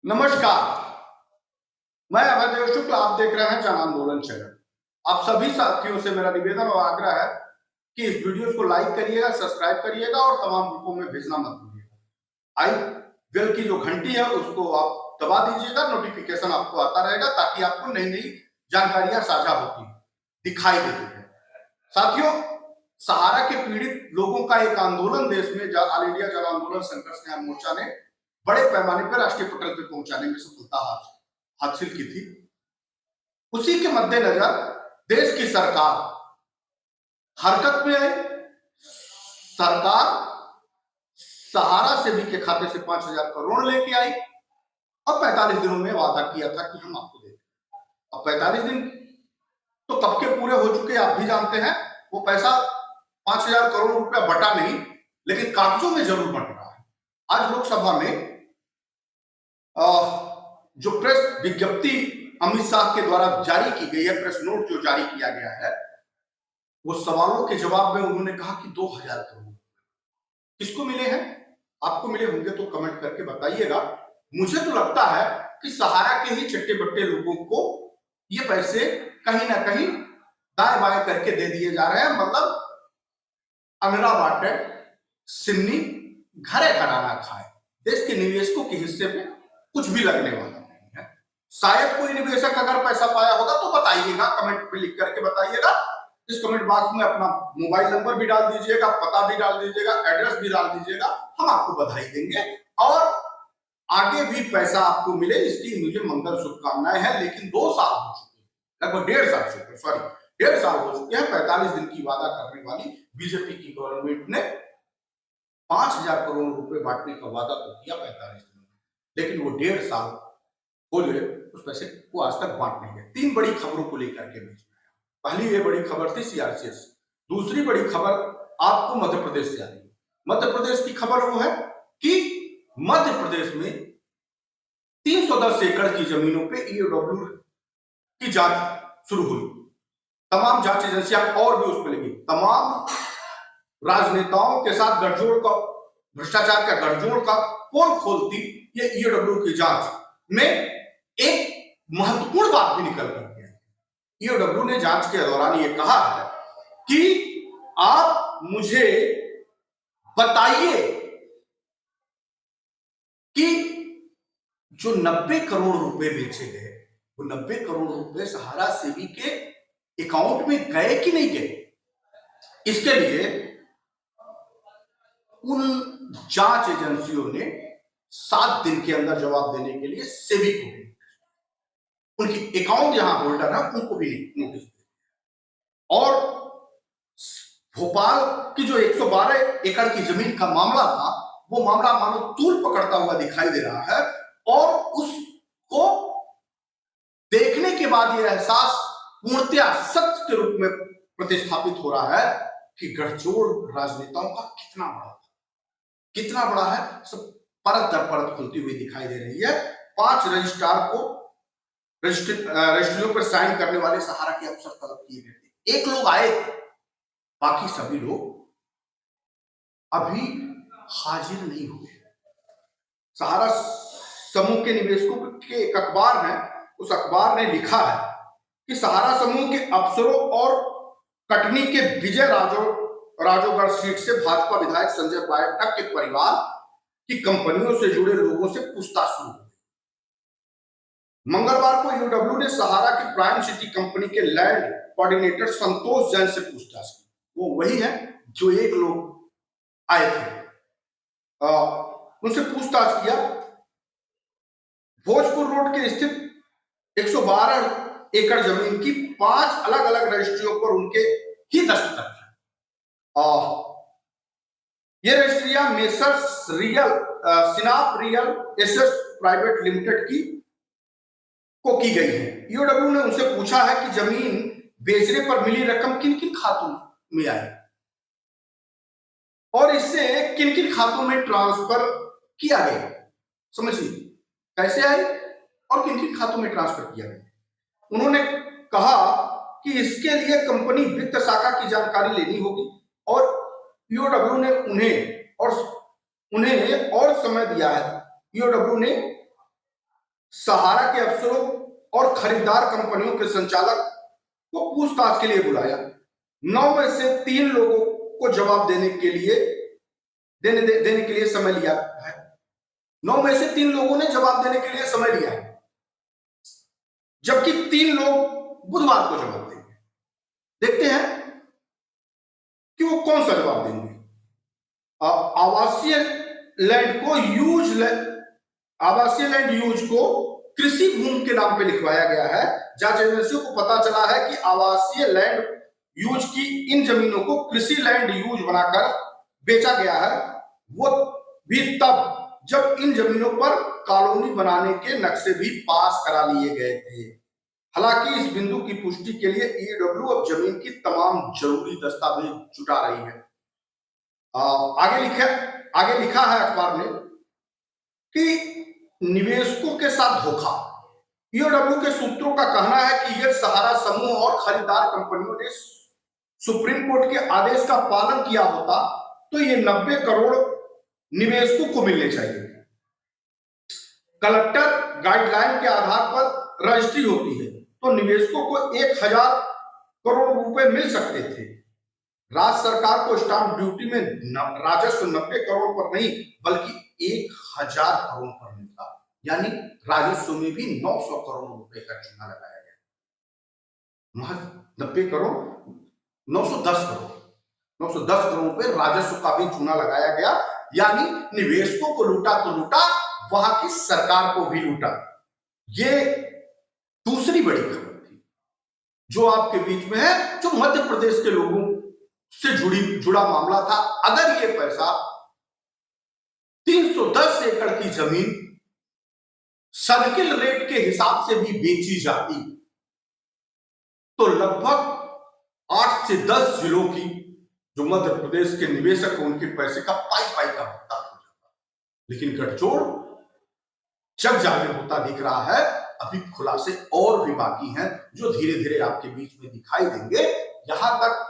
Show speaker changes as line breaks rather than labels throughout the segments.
नमस्कार। मैं अभयदेव शुक्ल, आप देख रहे हैं जन आंदोलन चैनल। आप सभी साथियों से मेरा निवेदन और आग्रह है कि इस वीडियो को लाइक करिएगा, सब्सक्राइब करिएगा और तमाम ग्रुपों में भेजना मत भूलिएगा। आई बेल की जो घंटी है उसको आप दबा दीजिएगा, नोटिफिकेशन आपको आता रहेगा ताकि आपको नई नई जानकारियां साझा होती दिखाई देती है। साथियों, सहारा के पीड़ित लोगों का एक आंदोलन देश में ऑल इंडिया जन आंदोलन संघर्ष न्याय मोर्चा ने बड़े पैमाने पर राष्ट्रीय पटल पर पहुंचाने में सफलता हासिल की थी। उसी के मद्देनजर देश की सरकार हरकत में आई। सरकार सहारा सेवी के खाते से 5,000 करोड़ लेके आई और 45 दिनों में वादा किया था कि हम आपको देंगे। अब 45 दिन तो कब के पूरे हो चुके आप भी जानते हैं। वो पैसा 5,000 करोड़ रुपया बटा नहीं, लेकिन कागजों में जरूर बट रहा है। आज लोकसभा में जो प्रेस विज्ञप्ति अमित शाह के द्वारा जारी की गई है, प्रेस नोट जो जारी किया गया है, वो सवालों के जवाब में उन्होंने कहा कि 2,000 करोड़ किसको मिले हैं। आपको मिले होंगे तो कमेंट करके बताइएगा। मुझे तो लगता है कि सहारा के ही चट्टे बट्टे लोगों को ये पैसे कहीं ना कहीं दाएं बाएं करके दे दिए जा रहे हैं। मतलब अमीरा बाटे सिन्नी घरे घराना खाए। देश के निवेशकों के हिस्से में कुछ भी लगने वाला नहीं है। शायद कोई निवेशक अगर पैसा पाया होगा तो बताइएगा, कमेंट पे लिख करके बताइएगा। इस कमेंट बॉक्स में अपना मोबाइल नंबर भी डाल दीजिएगा, पता भी डाल दीजिएगा, एड्रेस भी डाल दीजिएगा। हम आपको बधाई देंगे और आगे भी पैसा आपको मिले इसकी मुझे मंगल शुभकामनाएं हैं। लेकिन 2 साल हो चुके हैं, लगभग 1.5 साल हो चुके हैं। 45 दिन की वादा करने वाली बीजेपी की गवर्नमेंट ने 5,000 करोड़ रुपए बांटने का वादा तो किया 45 दिन में, लेकिन वो 1.5 साल हो गए उस पैसे को आज तक बांट नहीं गए। 3 बड़ी खबरों को लेकर के बीच में पहली ये बड़ी खबर थी सीआरसीएस। दूसरी बड़ी खबर आपको मध्य प्रदेश से आ रही है। मध्य प्रदेश की खबर वो है कि मध्य प्रदेश में 310 एकड़ की जमीनों पे ईओडब्ल्यू की जांच शुरू हुई। तमाम जांच एजेंसियां और भी उसमें लगी। तमाम राजनेताओं के साथ गठजोड़ का, भ्रष्टाचार का गठजोड़ का पोल खोलती ये ईओडब्ल्यू की जांच में एक महत्वपूर्ण बात भी निकल कर गया। ईओडब्ल्यू ने जांच के दौरान ये कहा है कि आप मुझे बताइए कि जो 90 करोड़ रुपए बेचे गए, वो 90 करोड़ रुपए सहारा सेवी के अकाउंट में गए कि नहीं गए। इसके लिए उन जांच एजेंसियों ने 7 दिन के अंदर जवाब देने के लिए सेबी को भी, उनकी अकाउंट जहां होल्डर है उनको भी नोटिस दिया। और भोपाल की जो 112 एकड़ की जमीन का मामला था, वो मामला मानो तूल पकड़ता हुआ दिखाई दे रहा है। और उसको देखने के बाद यह एहसास पूर्णतया सत्य के रूप में प्रतिस्थापित हो रहा है कि गठजोड़ राजनेताओं का कितना बड़ा है। सब परत दर परत खुलती हुई दिखाई दे रही है। 5 रजिस्ट्रार को रजिस्ट्रियों पर साइन करने वाले सहारा के अफसर तलब किए गए थे। 1 लोग आए थे, बाकी सभी लोग अभी हाजिर नहीं हुए। सहारा समूह के निवेशकों के एक अखबार है, उस अखबार ने लिखा है कि सहारा समूह के अफसरों और कटनी के विजय राजोगढ़ सीट से भाजपा विधायक संजय पाठक के परिवार की कंपनियों से जुड़े लोगों से पूछताछ शुरू हुई। मंगलवार को ईओडब्ल्यू ने सहारा की प्राइम सिटी कंपनी के लैंड कोऑर्डिनेटर संतोष जैन से पूछताछ की। वो वही है जो 1 लोग आए थे, उनसे पूछताछ किया। भोजपुर रोड के स्थित 112 एकड़ जमीन की 5 अलग अलग रजिस्ट्रियों पर उनके ही दस्तखत हैं। ये रजिस्ट्रियां messrs Sinap real asset private limited को की गई है। ईओडब्ल्यू ने उनसे पूछा है कि जमीन बेचने पर मिली रकम किन किन खातों में आई और इससे किन किन खातों में ट्रांसफर किया गया। समझिए कैसे आई और किन किन खातों में ट्रांसफर किया गया। उन्होंने कहा कि इसके लिए कंपनी वित्त शाखा की जानकारी लेनी होगी और ईओडब्ल्यू ने उन्हें और समय दिया है। ईओडब्ल्यू ने सहारा के अफसरों और खरीदार कंपनियों के संचालक को पूछताछ के लिए बुलाया। 9 में से 3 लोगों को जवाब देने के लिए समय लिया है। 9 में से 3 लोगों ने जवाब देने के लिए समय लिया है, जबकि 3 लोग बुधवार को जवाब देंगे। देखते हैं कि वो कौन सा जवाब देंगे। आवासीय लैंड यूज को कृषि भूमि के नाम पे लिखवाया गया है। जांच एजेंसियों को पता चला है कि आवासीय लैंड यूज की इन जमीनों को कृषि लैंड यूज बनाकर बेचा गया है, वो भी तब जब इन जमीनों पर कॉलोनी बनाने के नक्शे भी पास करा लिए गए थे। हालांकि इस बिंदु की पुष्टि के लिए ईडब्ल्यू अब जमीन की तमाम जरूरी दस्तावेज जुटा रही है। आगे लिखा है अखबार में कि निवेशकों के साथ धोखा। ईओडब्ल्यू के सूत्रों का कहना है कि यह सहारा समूह और खरीदार कंपनियों ने सुप्रीम कोर्ट के आदेश का पालन किया होता तो ये 90 करोड़ निवेशकों को मिलने चाहिए। कलेक्टर गाइडलाइन के आधार पर रजिस्ट्री होती है तो निवेशकों को 1000 करोड़ रुपए मिल सकते थे। राज्य सरकार को स्टाम्प ड्यूटी में राजस्व 90 करोड़ पर नहीं बल्कि 1000 करोड़ पर मिलता, यानी राजस्व में भी 900 करोड़ रुपए का चूना लगाया गया। 90 करोड़ 910 करोड़ रुपए राजस्व का भी चूना लगाया गया, यानी निवेशकों को लूटा तो लूटा, वहां की सरकार को भी लूटा। ये दूसरी बड़ी खबर थी जो आपके बीच में है, जो मध्य प्रदेश के लोगों से जुड़ा मामला था। अगर ये पैसा 310 एकड़ की जमीन सर्किल रेट के हिसाब से भी बेची जाती तो लगभग 8 से 10 जिलों की जो मध्य प्रदेश के निवेशक हैं उनके पैसे का पाई का भुगतान हो जाता। लेकिन गठजोड़ जग जाहिर होता दिख रहा है। अभी खुलासे और भी बाकी हैं जो धीरे धीरे आपके बीच में दिखाई देंगे। यहां तक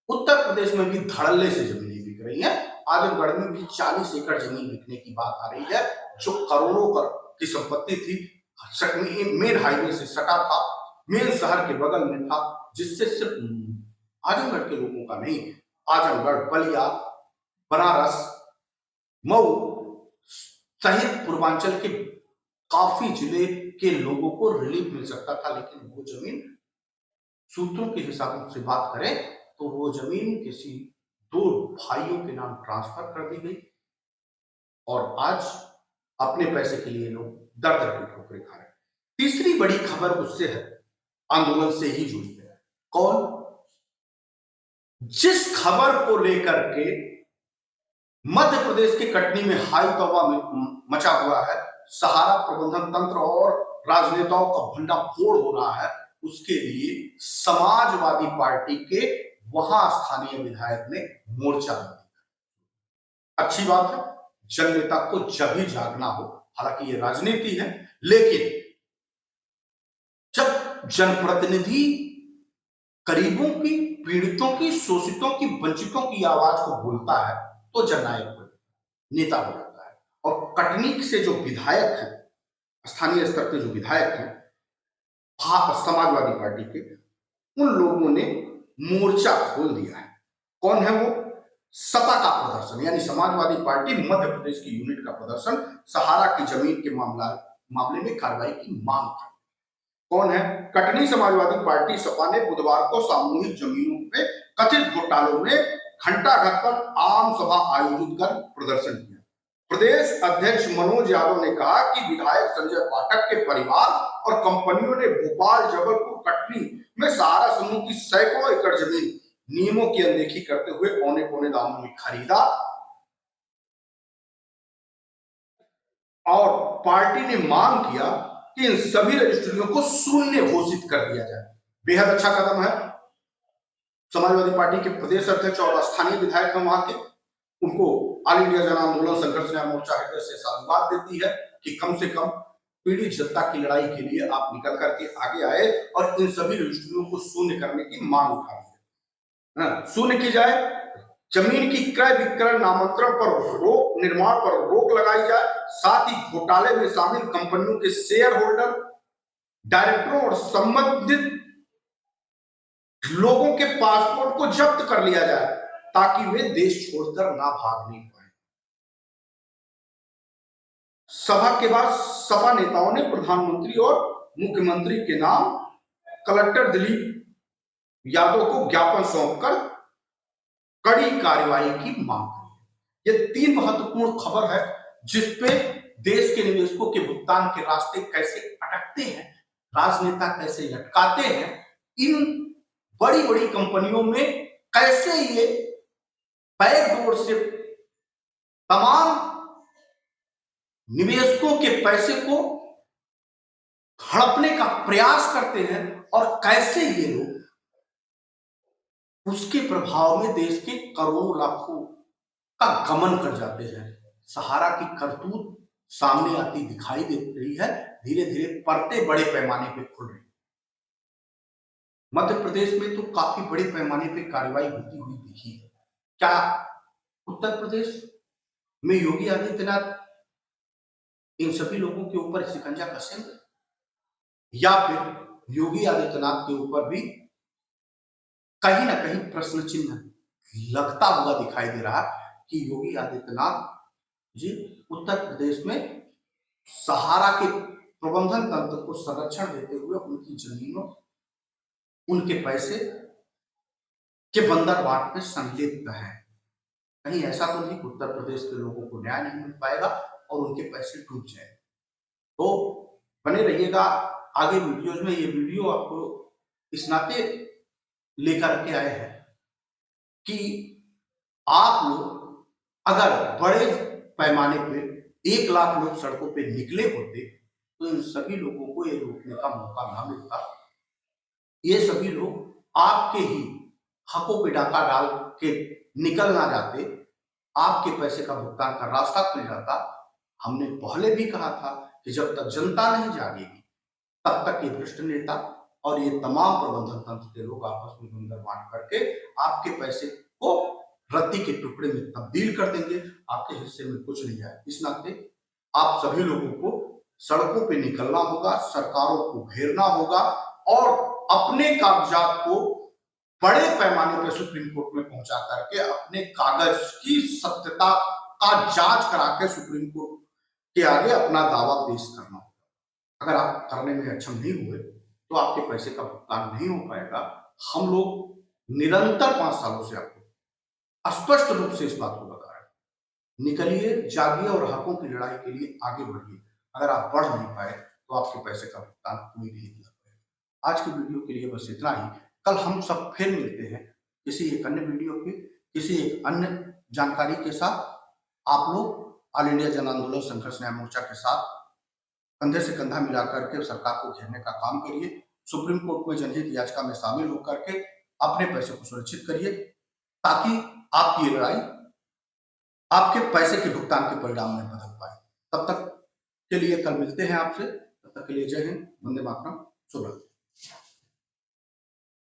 उत्तर प्रदेश में भी धड़ल्ले से जमीनें बिक रही हैं। आजमगढ़ में भी 40 एकड़ जमीन बिकने की बात आ रही है, जो करोड़ों की संपत्ति थी। मेन हाईवे से सटा था, मेन शहर के बगल में था, जिससे सिर्फ आजमगढ़ के लोगों का नहीं, आजमगढ़, बलिया, बनारस, मऊ सहित पूर्वांचल के काफी जिले के लोगों को रिलीफ मिल सकता था। लेकिन वो जमीन, सूत्रों के हिसाब से बात करें तो वो जमीन किसी 2 भाइयों के नाम ट्रांसफर कर दी गई और आज अपने पैसे के लिए लोग दर दर की ठोकरें खा रहे हैं। तीसरी बड़ी खबर उससे है, आंदोलन से ही जुड़ी है। कौन? जिस खबर को लेकर के मध्य प्रदेश के कटनी में हाई तौबा मचा हुआ है, सहारा प्रबंधन तंत्र और राजनेताओं का भंडाफोड़ हो रहा है, उसके लिए समाजवादी पार्टी के वहां स्थानीय विधायक ने मोर्चा बांधा। अच्छी बात है, जननेता को जब भी जागना हो, हालांकि ये राजनीति है, लेकिन जब जनप्रतिनिधि गरीबों की, पीड़ितों की, शोषितों की, वंचितों की आवाज को बोलता है तो जननायक हो, नेता हो जाता है। और कटनी से जो विधायक हैं, स्थानीय स्तर पे जो विधायक हैं समाजवादी पार्टी के, उन लोगों ने मोर्चा खोल दिया है। कौन है वो? सपा का प्रदर्शन, यानी समाजवादी पार्टी मध्य प्रदेश की यूनिट का प्रदर्शन, सहारा की जमीन के मामले में कार्रवाई की मांग कर। कौन है? कटनी समाजवादी पार्टी सपा ने बुधवार को सामूहिक जमीनों पे कथित घोटालों में घंटाघर पर आम सभा आयोजित कर प्रदर्शन किया। प्रदेश अध्यक्ष मनोज यादव ने कहा कि विधायक संजय पाठक के परिवार और कंपनियों ने भोपाल, जबलपुर, कटनी में सहारा समूह की सैकड़ों एकड़ जमीन नियमों की अनदेखी करते हुए औने पौने दामों में खरीदा और पार्टी ने मांग किया कि इन सभी रजिस्ट्रियों को शून्य घोषित कर दिया जाए। बेहद अच्छा कदम है। समाजवादी पार्टी के प्रदेश अध्यक्ष और स्थानीय विधायक हैं वहां के, उनको ऑल इंडिया जन आंदोलन संघर्ष न्याय मोर्चा हृदय से साधुवाद देती है कि कम से कम पीड़ित जनता की लड़ाई के लिए आप निकल करके आगे आए और इन सभी रजिस्ट्रियों को शून्य करने की मांग उठाई है। शून्य की जाए, जमीन की क्रय विक्रय नामांतरण पर रोक, निर्माण पर रोक लगाई जाए। साथ ही घोटाले में शामिल कंपनियों के शेयर होल्डर, डायरेक्टरों और संबंधित लोगों के पासपोर्ट को जब्त कर लिया जाए ताकि वे देश छोड़कर ना भागने पाए। सभा के बाद सपा नेताओं ने प्रधानमंत्री और मुख्यमंत्री के नाम कलेक्टर दिलीप यादव को ज्ञापन सौंपकर कड़ी कार्रवाई की मांग की। ये 3 महत्वपूर्ण खबर है जिसपे देश के निवेशकों के भुगतान के रास्ते कैसे अटकते हैं, राजनेता कैसे लटकाते हैं, इन बड़ी बड़ी कंपनियों में कैसे ये बैकडोर से तमाम निवेशकों के पैसे को हड़पने का प्रयास करते हैं और कैसे ये लोग उसके प्रभाव में देश के करोड़ों लाखों का गमन कर जाते हैं। सहारा की करतूत सामने आती दिखाई दे रही है, धीरे धीरे परतें बड़े पैमाने पे खुल रही। मध्य प्रदेश में तो काफी बड़े पैमाने पे कार्रवाई होती हुई दिखी है। क्या उत्तर प्रदेश में योगी आदित्यनाथ इन सभी लोगों के ऊपर शिकंजा कसेंगे या फिर योगी आदित्यनाथ के ऊपर भी कहीं ना कहीं प्रश्न चिन्ह लगता हुआ दिखाई दे रहा कि योगी आदित्यनाथ जी उत्तर प्रदेश में सहारा के प्रबंधन तंत्र को संरक्षण देते हुए उनकी जमीनों, उनके पैसे के बंदरबाट में संलिप्त है। कहीं ऐसा तो नहीं उत्तर प्रदेश के लोगों को न्याय नहीं मिल पाएगा और उनके पैसे डूब जाए। तो बने रहिएगा आगे वीडियोज में। ये वीडियो आपको इस नाते लेकर के आए हैं कि आप लोग अगर बड़े पैमाने पे 1 लाख लोग सड़कों पे निकले होते तो इन सभी लोगों को ये रोकने का मौका ना मिलता। ये सभी लोग आपके ही हकों पे डाका डाल के निकल ना जाते, आपके पैसे का भुगतान का रास्ता खुल जाता। हमने पहले भी कहा था कि जब तक जनता नहीं जागेगी तब तक ये भ्रष्ट नेता और ये तमाम प्रबंधन तंत्र के लोग आपस में बंदरबांट करके आपके पैसे को रत्ती के टुकड़े में तब्दील कर देंगे, आपके हिस्से में कुछ नहीं आए। इस नाते आप सभी लोगों को सड़कों पे निकलना होगा, सरकारों को घेरना होगा और अपने कागजात को बड़े पैमाने पर सुप्रीम कोर्ट में पहुंचा करके अपने कागज की सत्यता का जांच करा के सुप्रीम कोर्ट के आगे अपना दावा पेश करना होगा। अगर आप करने में अक्षम नहीं हुए तो आपके पैसे का भुगतान नहीं हो पाएगा। हम लोग निरंतर 5 सालों से आपको स्पष्ट रूप से इस बात को बता रहे हैं। निकलिए, जागिए और हकों की लड़ाई के लिए आगे बढ़िए। अगर आप बढ़ नहीं पाए तो आपके पैसे का भुगतान कोई नहीं कर पाएगा। आज की वीडियो के लिए बस इतना ही। कल हम सब फिर मिलते हैं किसी एक अन्य वीडियो पे, किसी एक अन्य जानकारी के साथ। आप लोग ऑल इंडिया जन आंदोलन संघर्ष न्याय मोर्चा के साथ कंधे से कंधा मिलाकर के सरकार को घेरने का काम करिए। सुप्रीम कोर्ट में जनहित याचिका में शामिल होकर के अपने पैसे को सुरक्षित करिए ताकि आपकी ये लड़ाई आपके पैसे के भुगतान के परिणाम में बदल पाए। तब तक के लिए कल मिलते हैं आपसे। तब तक के लिए जय हिंद, वंदे मातरम, शुभ रात्रि।